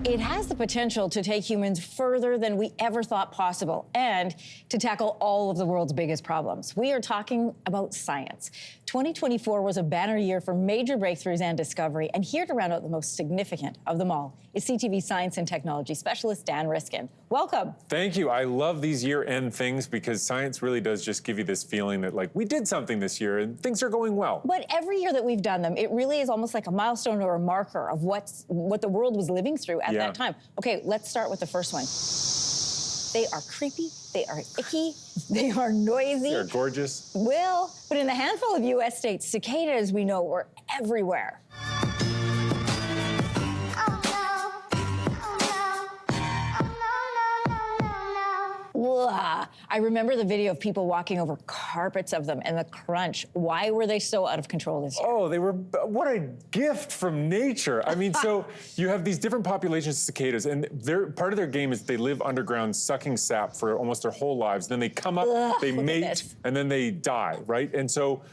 It has the potential to take humans further than we ever thought possible and to tackle all of the world's biggest problems. We are talking about science. 2024 was a banner year for major breakthroughs and discovery, and here to round out the most significant of them all is CTV science and technology specialist Dan Riskin. Welcome. Thank you. I love these year-end things because science really does just give you this feeling that, like, we did something this year and things are going well. But every year that we've done them, it really is almost like a milestone or a marker of what the world was living through at that time. Okay, let's start with the first one. They are creepy, they are icky, they are noisy. They're gorgeous. Well, but in a handful of U.S. states, cicadas, we know, were everywhere. I remember the video of people walking over carpets of them and the crunch. Why were they so out of control this year? Oh, they were, what a gift from nature. I mean, so you have these different populations of cicadas, and part of their game is they live underground sucking sap for almost their whole lives. Then they come up, they mate, and then they die, right? And so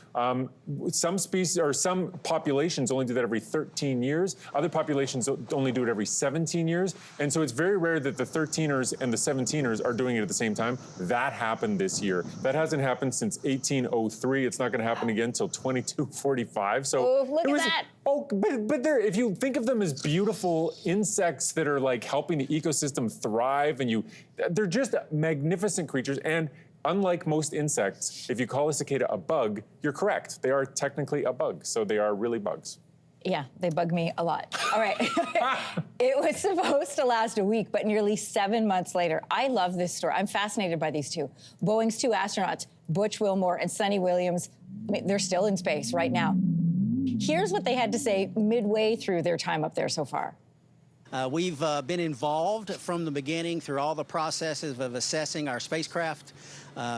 some species or some populations only do that every 13 years. Other populations only do it every 17 years. And so it's very rare that the 13ers and the 17ers are doing it at the same time. That happened this year. That hasn't happened since 1803. It's not going to happen again until 2245. So look at that. Oh, but if you think of them as beautiful insects that are like helping the ecosystem thrive, and they're just magnificent creatures. And unlike most insects, if you call a cicada a bug, you're correct. They are technically a bug, so they are really bugs. Yeah, they bug me a lot. All right. It was supposed to last a week, but nearly 7 months later. I love this story. I'm fascinated by these two. Boeing's two astronauts, Butch Wilmore and Sunny Williams, they're still in space right now. Here's what they had to say midway through their time up there so far. We've been involved from the beginning through all the processes of assessing our spacecraft,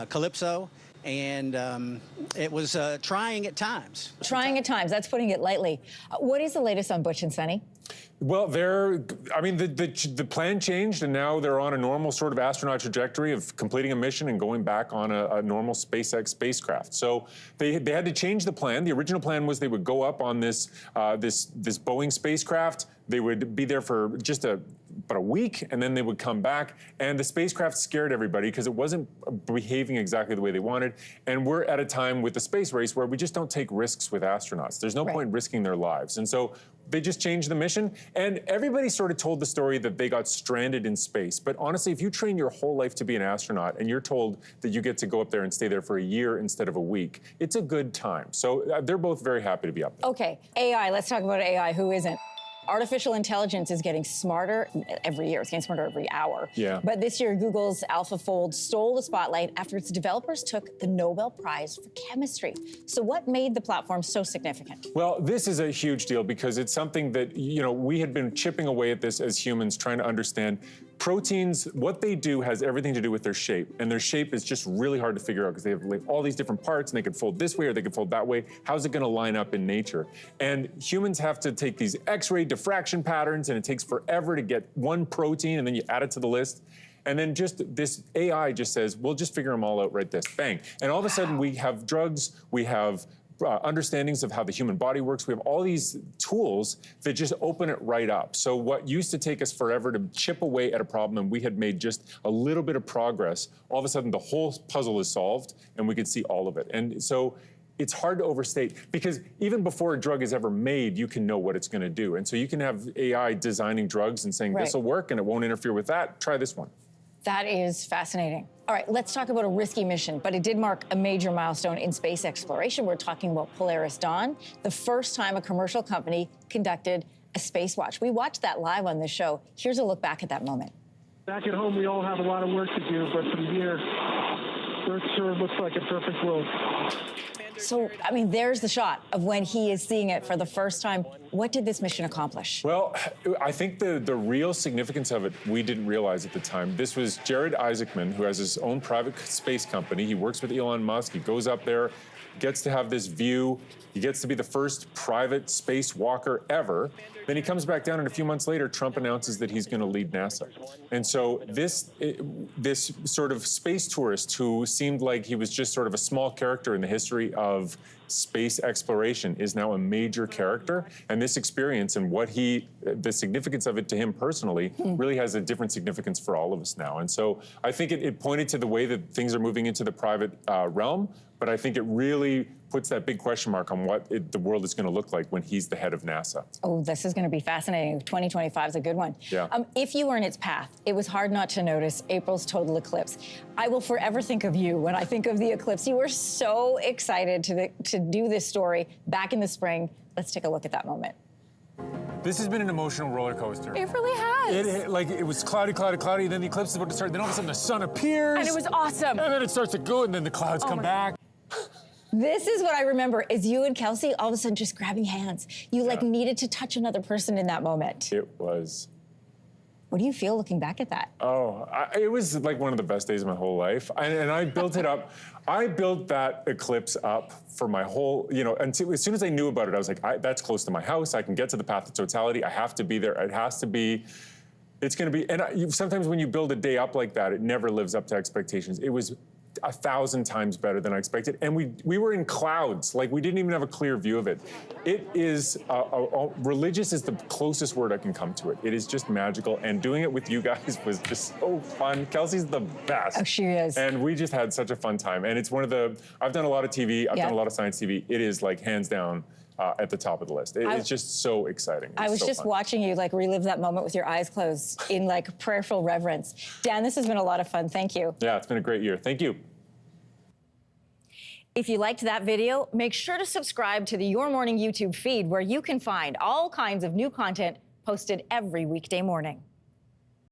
Calypso, and it was trying at times. Trying at times, that's putting it lightly. What is the latest on Butch and Sunny? Well, the plan changed, and now they're on a normal sort of astronaut trajectory of completing a mission and going back on a normal SpaceX spacecraft. So they had to change the plan. The original plan was they would go up on this Boeing spacecraft. They would be there for just about a week, and then they would come back. And the spacecraft scared everybody because it wasn't behaving exactly the way they wanted. And we're at a time with the space race where we just don't take risks with astronauts. There's no point risking their lives. And so they just changed the mission, and everybody sort of told the story that they got stranded in space. But honestly, if you train your whole life to be an astronaut and you're told that you get to go up there and stay there for a year instead of a week, it's a good time. So they're both very happy to be up there. Okay, AI, let's talk about AI. Who isn't? Artificial intelligence is getting smarter every year. It's getting smarter every hour. Yeah. But this year, Google's AlphaFold stole the spotlight after its developers took the Nobel Prize for Chemistry. So what made the platform so significant? Well, this is a huge deal because it's something that, we had been chipping away at this as humans, trying to understand. Proteins, what they do has everything to do with their shape, and their shape is just really hard to figure out because they have all these different parts, and they can fold this way or they can fold that way. How's it going to line up in nature? And humans have to take these X-ray diffraction patterns, and it takes forever to get one protein, and then you add it to the list. And then just this AI just says, we'll just figure them all out right this, bang. And all of a sudden we have drugs, we have understandings of how the human body works. We have all these tools that just open it right up. So what used to take us forever to chip away at a problem, and we had made just a little bit of progress, all of a sudden the whole puzzle is solved and we can see all of it. And so it's hard to overstate because even before a drug is ever made, you can know what it's going to do. And so you can have AI designing drugs and saying, this will work and it won't interfere with that. Try this one. That is fascinating. All right, let's talk about a risky mission, but it did mark a major milestone in space exploration. We're talking about Polaris Dawn, the first time a commercial company conducted a space watch. We watched that live on this show. Here's a look back at that moment. Back at home, we all have a lot of work to do, but from here, Earth sure looks like a perfect world. So, there's the shot of when he is seeing it for the first time. What did this mission accomplish? Well, I think the real significance of it, we didn't realize at the time. This was Jared Isaacman, who has his own private space company. He works with Elon Musk. He goes up there, gets to have this view. He gets to be the first private spacewalker ever. Then he comes back down, and a few months later, Trump announces that he's going to lead NASA. And so this sort of space tourist who seemed like he was just sort of a small character in the history of space exploration is now a major character. And this experience and the significance of it to him personally really has a different significance for all of us now. And so I think it pointed to the way that things are moving into the private realm, but I think it really puts that big question mark on what the world is going to look like when he's the head of NASA. Oh, this is going to be fascinating. 2025 is a good one. Yeah. If you were in its path, it was hard not to notice April's total eclipse. I will forever think of you when I think of the eclipse. You were so excited to do this story back in the spring. Let's take a look at that moment. This has been an emotional roller coaster. It really has. It was cloudy, then the eclipse is about to start, then all of a sudden the sun appears. And it was awesome. And then it starts to go, and then the clouds come back. This is what I remember, is you and Kelsey all of a sudden just grabbing hands. You needed to touch another person in that moment. It was. What do you feel looking back at that? Oh, it was like one of the best days of my whole life. And I built it up. I built that eclipse up for my whole, until as soon as I knew about it, I was like, that's close to my house. I can get to the path of totality. I have to be there. It has to be. It's going to be. And sometimes when you build a day up like that, it never lives up to expectations. It was 1,000 times better than I expected. And we were in clouds. Like, we didn't even have a clear view of it. It is, religious is the closest word I can come to it. It is just magical. And doing it with you guys was just so fun. Kelsey's the best. Oh, she is. And we just had such a fun time. And it's I've done a lot of TV. I've done a lot of science TV. It is like hands down at the top of the list. It's just so exciting. I was so just fun. watching you relive that moment with your eyes closed in prayerful reverence. Dan, this has been a lot of fun. Thank you. Yeah, it's been a great year. Thank you. If you liked that video, make sure to subscribe to the Your Morning YouTube feed, where you can find all kinds of new content posted every weekday morning.